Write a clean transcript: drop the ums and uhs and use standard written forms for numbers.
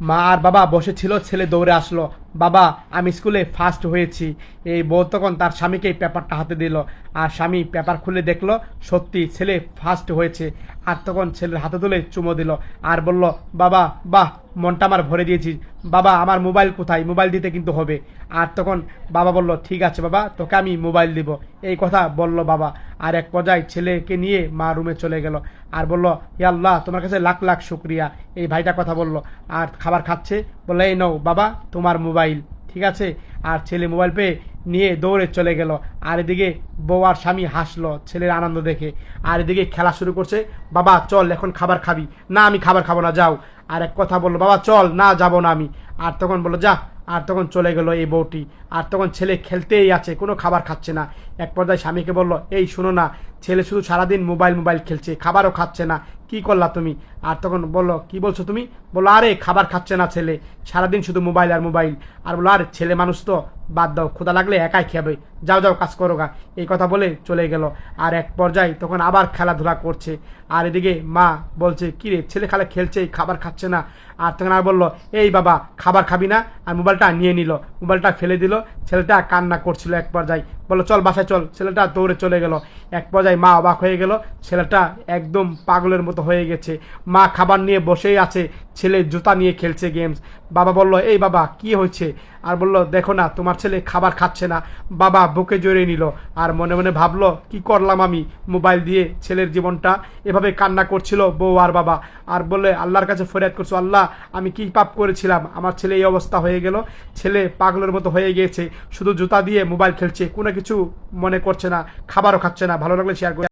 মা আর বাবা বসেছিল, ছেলে দৌড়ে আসলো, বাবা আমি স্কুলে ফার্স্ট হয়েছি। এই বউ তখন তার স্বামীকে পেপারটা হাতে দিল, আর স্বামী পেপার খুলে দেখলো সত্যি ছেলে ফার্স্ট হয়েছে। আর তখন ছেলের হাতে তুলে চুমো দিল আর বলল, বাবা বাহ, মনটা আমার ভরে দিয়েছিস। বাবা আমার মোবাইল কোথায়, মোবাইল দিতে কিন্তু হবে। আর তখন বাবা বলল, ঠিক আছে বাবা, তোকে আমি মোবাইল দিব। এই কথা বলল বাবা। আর এক পর্যায়ে ছেলেকে নিয়ে মা রুমে চলে গেল আর বলল, হে আল্লাহ, তোমার কাছে লাখ লাখ শুক্রিয়া। এই ভাইটা কথা বলল আর খাবার খাচ্ছে, বললো, এই নাও বাবা তোমার মোবাইল, ঠিক আছে। আর ছেলে মোবাইল পেয়ে নিয়ে দৌড়ে চলে গেল। আর এদিকে বউ আর স্বামী হাসলো ছেলের আনন্দ দেখে। আর এদিকে খেলা শুরু করছে, বাবা চল এখন খাবার খাবি। না আমি খাবার খাবো না, যাও। আর এক কথা বললো, বাবা চল, না যাবো না আমি। আর তখন বললো, যা। আর তখন চলে গেল এই বউটি। আর তখন ছেলে খেলতেই আছে, কোনো খাবার খাচ্ছে না। এক পর্যায়ে স্বামীকে বলল, এই শুনো না, ছেলে শুধু সারাদিন মোবাইল মোবাইল খেলছে, খাবারও খাচ্ছে না, কি করলা তুমি? আর তখন বললো, কি বলছো তুমি? বললো, আরে খাবার খাচ্ছে না ছেলে, সারাদিন শুধু মোবাইল আর মোবাইল। আর বললো, আরে ছেলে মানুষ তো, বাদ দাও, ক্ষুধা লাগলে একাই খাবে, যাও যাও কাজ করো গা। এই কথা বলে চলে গেল। আর এক পর্যায়ে তখন আবার খেলাধুলা করছে। আর এদিকে মা বলছে, কি রে ছেলে খালে খেলছে, খাবার খাচ্ছে না। আর তখন আর বললো, এই বাবা খাবার খাবি না? আর মোবাইলটা নিয়ে নিল, মোবাইলটা ফেলে দিল। ছেলেটা কান্না করছিল। এক পর্যায়ে বললো, চল বাসায় চল। ছেলেটা দৌড়ে চলে গেল। এক পর্যায়ে মা অবাক হয়ে গেল, ছেলেটা একদম পাগলের মতো হয়ে গেছে। মা খাবার নিয়ে বসেই আছে, ছেলে জুতা নিয়ে খেলছে গেমস। বাবা বলল, এই বাবা কি হয়েছে? আর বলল, দেখো না তোমার ছেলে খাবার খাচ্ছে না। বাবা বুকে জড়িয়ে নিল আর মনে মনে ভাবলো, কি করলাম আমি মোবাইল দিয়ে ছেলের জীবনটা। এভাবে কান্না করছিল বউ আর বাবা। আর বলে আল্লাহর কাছে ফরিয়াদ করছো, আল্লাহ আমি কি পাপ করেছিলাম, আমার ছেলে এই অবস্থা হয়ে গেল। ছেলে পাগলের মতো হয়ে গিয়েছে, শুধু জুতা দিয়ে মোবাইল খেলছে, কোনো কিছু মনে করছে না, খাবারও খাচ্ছে না। ভালো লাগলে শেয়ার করে।